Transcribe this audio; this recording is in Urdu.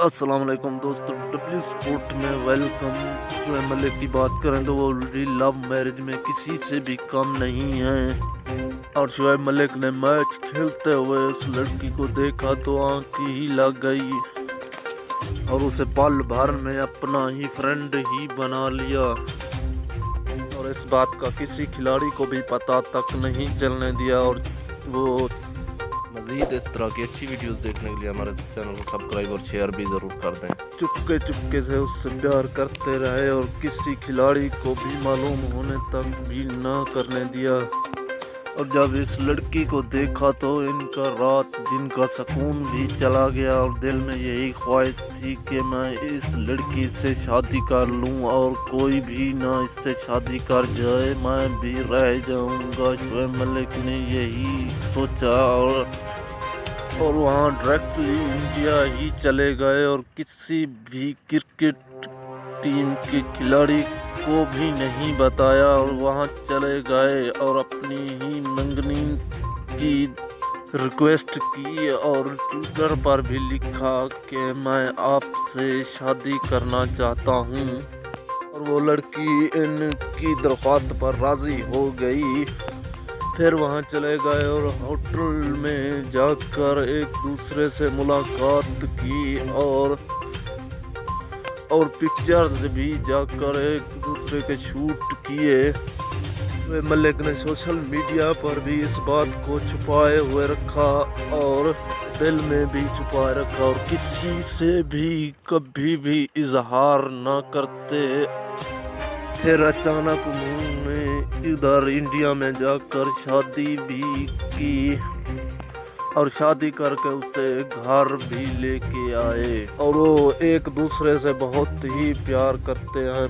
السلام علیکم دوستو، ڈبلیو سپورٹ میں ویلکم۔ شعیب ملک کی بات کریں تو وہ آلریڈی لو میرج میں کسی سے بھی کم نہیں ہیں، اور شعیب ملک نے میچ کھیلتے ہوئے اس لڑکی کو دیکھا تو آنکھ ہی لگ گئی اور اسے پل بھر میں اپنا ہی فرینڈ ہی بنا لیا، اور اس بات کا کسی کھلاڑی کو بھی پتہ تک نہیں چلنے دیا۔ اور وہ مزید اس طرح کی اچھی ویڈیوز دیکھنے کے لیے ہمارے چینل کو سبسکرائب اور شیئر بھی ضرور کر دیں۔ چپکے سے اس سے پیار کرتے رہے اور کسی کھلاڑی کو بھی معلوم ہونے تک بھی نہ کرنے دیا، اور جب اس لڑکی کو دیکھا تو ان کا رات دن کا سکون بھی چلا گیا، اور دل میں یہی خواہش تھی کہ میں اس لڑکی سے شادی کر لوں اور کوئی بھی نہ اس سے شادی کر جائے، میں بھی رہ جاؤں گا۔ شعیب ملک نے یہی سوچا اور وہاں ڈائریکٹلی انڈیا ہی چلے گئے اور کسی بھی کرکٹ ٹیم کے کھلاڑی کو بھی نہیں بتایا، اور وہاں چلے گئے اور اپنی ہی منگنی کی ریکویسٹ کی اور ٹویٹر پر بھی لکھا کہ میں آپ سے شادی کرنا چاہتا ہوں، اور وہ لڑکی ان کی درخواست پر راضی ہو گئی۔ پھر وہاں چلے گئے اور ہوٹل میں جا کر ایک دوسرے سے ملاقات کی اور پکچرز بھی جا کر ایک دوسرے کے شوٹ کیے۔ ملک نے سوشل میڈیا پر بھی اس بات کو چھپائے ہوئے رکھا اور دل میں بھی چھپائے رکھا اور کسی سے بھی کبھی بھی اظہار نہ کرتے۔ پھر اچانک انہوں نے ادھر انڈیا میں جا کر شادی بھی کی اور شادی کر کے اسے گھر بھی لے کے آئے، اور وہ ایک دوسرے سے بہت ہی پیار کرتے ہیں۔